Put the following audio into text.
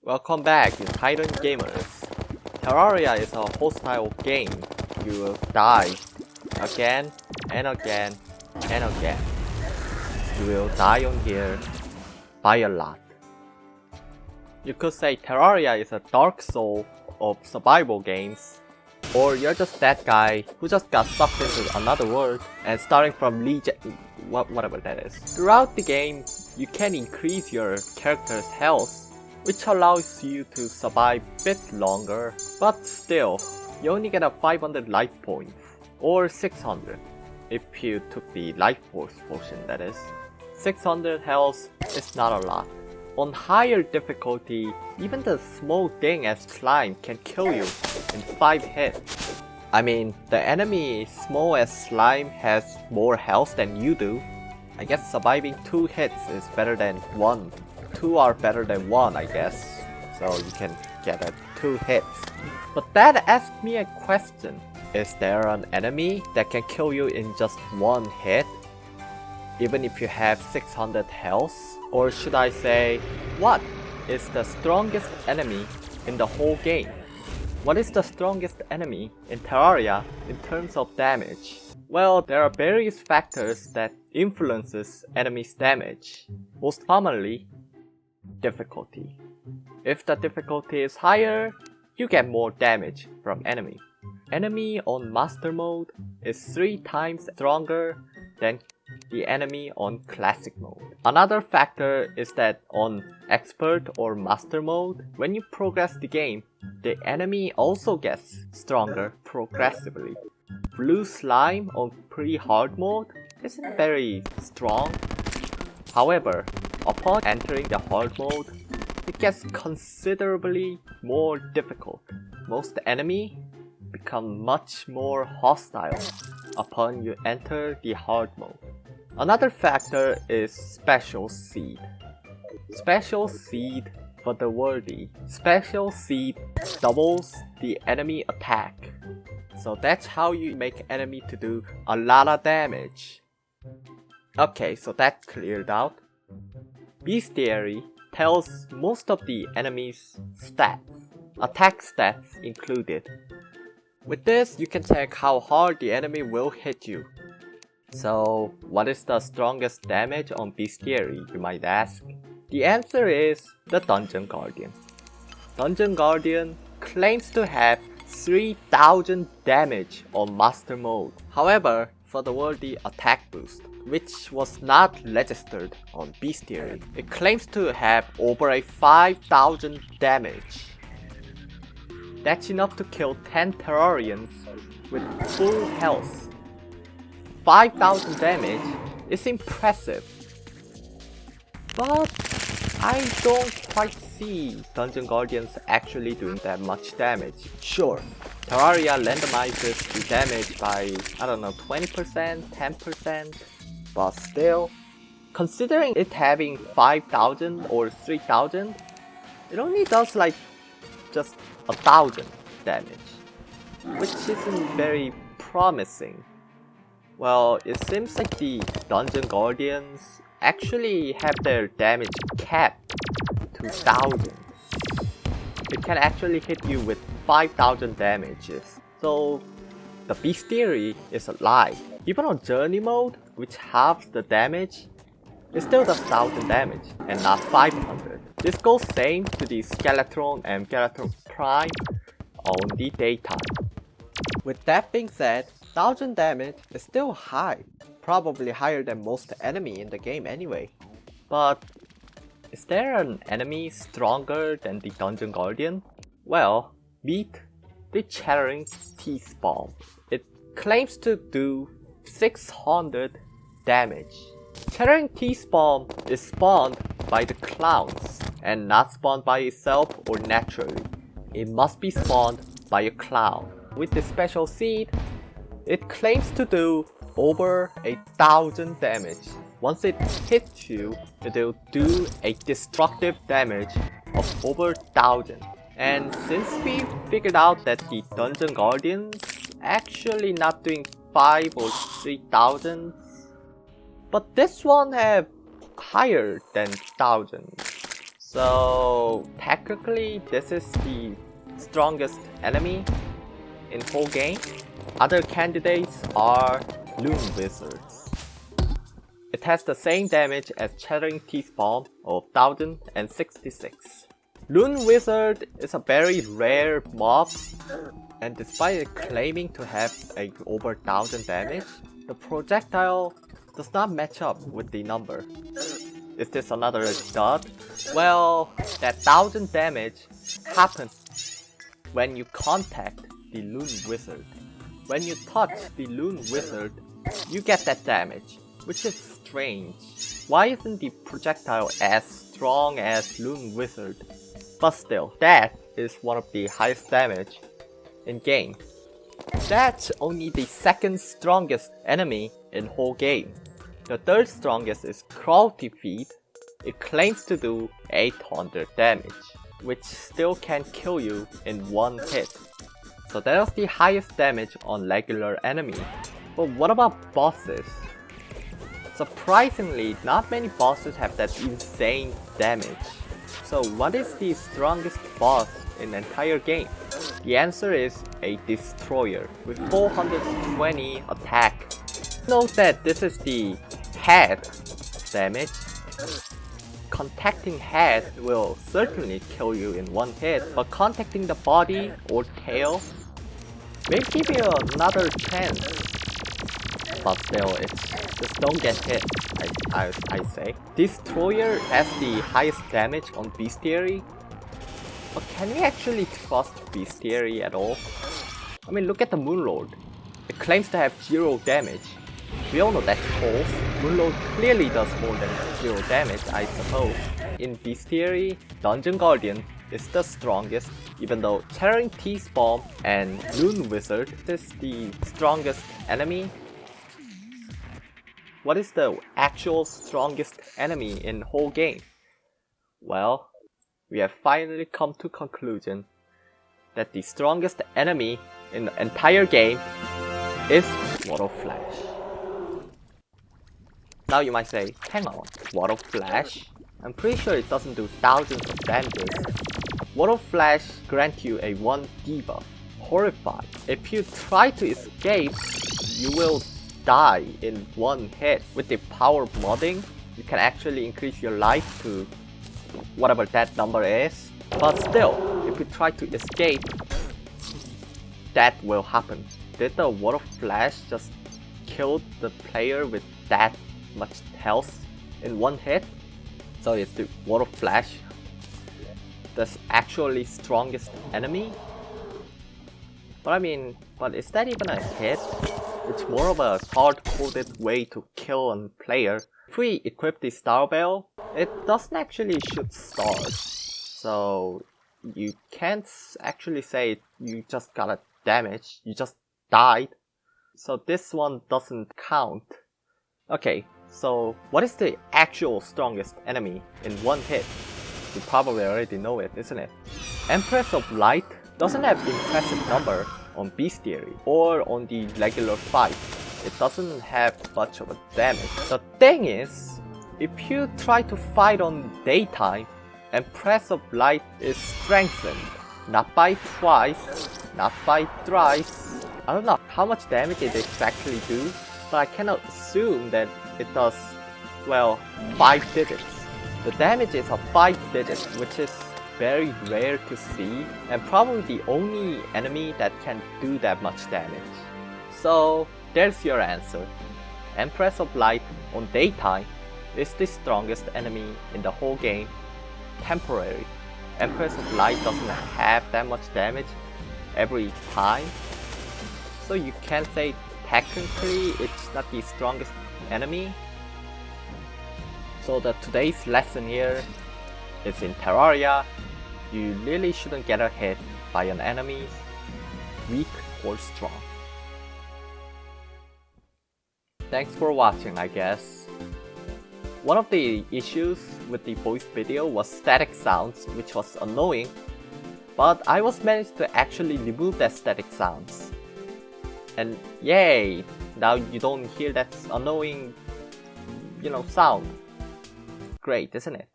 Welcome back, you Titan gamers. Terraria is a hostile game. You will die again and again and again. You will die on here by a lot. You could say Terraria is a Dark Soul of survival games. Or you're just that guy who just got sucked into another world and starting from whatever that is. Throughout the game, you can increase your character's health, which allows you to survive a bit longer, but still, you only get a 500 life points, or 600 if you took the life force potion, that is. 600 health is not a lot. On higher difficulty, even the small thing as slime can kill you in 5 hits. I mean, the enemy small as slime has more health than you do. I guess surviving 2 hits is better than 1. 2 are better than 1, I guess. So you can get a 2 hits. But that asks me a question. Is there an enemy that can kill you in just 1 hit? Even if you have 600 health? Or should I say, what is the strongest enemy in the whole game? What is the strongest enemy in Terraria in terms of damage? Well, there are various factors that influences enemies' damage. Most commonly, difficulty. If the difficulty is higher, you get more damage from enemy. Enemy on Master Mode is 3 times stronger than the enemy on Classic Mode. Another factor is that on Expert or Master Mode, when you progress the game, the enemy also gets stronger progressively. Blue Slime on Pre-Hard Mode isn't very strong. However, upon entering the Hard Mode, it gets considerably more difficult. Most enemies become much more hostile upon you enter the Hard Mode. Another factor is Special Seed. Special Seed for the worthy. Special Seed doubles the enemy attack. So that's how you make enemy to do a lot of damage. Okay, so that's cleared out. Bestiary tells most of the enemy's stats, attack stats included. With this, you can check how hard the enemy will hit you. So, what is the strongest damage on Bestiary, you might ask? The answer is the Dungeon Guardian. Dungeon Guardian claims to have 3000 damage on Master Mode. However, for the worthy attack boost, which was not registered on Bestiary, it claims to have over a 5000 damage. That's enough to kill 10 Terrarians with full health. 5000 damage is impressive, but I don't quite see Dungeon Guardians actually doing that much damage. Sure, Terraria randomizes the damage by, 20%, 10%, but still, considering it having 5000 or 3000, it only does like just 1000 damage, which isn't very promising. Well, it seems like the Dungeon Guardians actually have their damage capped to 1000. It can actually hit you with 5000 damages. So the Bestiary is a lie. Even on Journey Mode, which halves the damage, it still does 1000 damage and not 500. This goes same to the Skeletron and Skeletron Prime on the daytime. With that being said, 1000 damage is still high, probably higher than most enemy in the game anyway. But is there an enemy stronger than the Dungeon Guardian? Well, meet the Chattering T-Spawn. It claims to do 600 damage. Chattering T-Spawn is spawned by the clowns and not spawned by itself or naturally. It must be spawned by a clown. With the special seed, it claims to do over 1000 damage. Once it hits you, it will do a destructive damage of over 1000. And since we figured out that the Dungeon Guardians actually not doing 5 or 3000, but this one have higher than 1000. So technically this is the strongest enemy in whole game. Other candidates are Loon Wizards. It has the same damage as Chattering Teeth Bomb of 1066. Loon Wizard is a very rare mob, and despite it claiming to have over 1000 damage, the projectile does not match up with the number. Is this another dud? Well, that 1000 damage happens when you contact the Loon Wizard. When you touch the Loon Wizard, you get that damage, which is strange. Why isn't the projectile as strong as Loon Wizard? But still, that is one of the highest damage in game. That's only the second strongest enemy in whole game. The third strongest is Cruelty Feed. It claims to do 800 damage, which still can kill you in one hit. So that is the highest damage on regular enemy. But what about bosses? Surprisingly, not many bosses have that insane damage. So what is the strongest boss in the entire game? The answer is a destroyer with 420 attack. Note that this is the head damage. Contacting head will certainly kill you in one hit, but contacting the body or tail may give you another chance. But still, it's just don't get hit, I say. Destroyer has the highest damage on Bestiary. But can we actually trust Bestiary at all? I mean, look at the Moonlord. It claims to have 0 damage. We all know that's false. Moonlord clearly does more than 0 damage, I suppose. In Bestiary, Dungeon Guardian is the strongest, even though Chattering Teeth Bomb and Loon Wizard is the strongest enemy. What is the actual strongest enemy in whole game? Well, we have finally come to conclusion that the strongest enemy in the entire game is Wall of Flash. Now you might say, hang on, Wall of Flash? I'm pretty sure it doesn't do thousands of damages. Wall of Flash grants you a 1 debuff, Horrified. If you try to escape, you will die in one hit. With the power modding, you can actually increase your life to whatever that number is. But still, if you try to escape, that will happen. Did the Wall of Flash just kill the player with that much health in one hit? So it's the Wall of Flash that's actually strongest enemy? But I mean, but is that even a hit? It's more of a hard-coded way to kill a player. If we equip the Star Bell, it doesn't actually shoot stars. So you can't actually say you just got a damage, you just died. So this one doesn't count. Okay, so what is the actual strongest enemy in one hit? You probably already know it, isn't it? Empress of Light doesn't have impressive number on Bestiary or on the regular fight. It doesn't have much of a damage. The thing is, if you try to fight on daytime, Empress of Light is strengthened. Not by twice, not by thrice. I don't know how much damage it exactly do, but I cannot assume that it does, well, 5 digits. The damage is of 5 digits, which is very rare to see, and probably the only enemy that can do that much damage. So there's your answer. Empress of Light on daytime is the strongest enemy in the whole game. Temporary. Empress of Light doesn't have that much damage every time, so you can say technically it's not the strongest enemy. So today's lesson here is in Terraria, you really shouldn't get hit by an enemy, weak or strong. Thanks for watching, I guess. One of the issues with the voice video was static sounds, which was annoying, but I was managed to actually remove that static sounds. And yay! Now you don't hear that annoying, sound. Great, isn't it?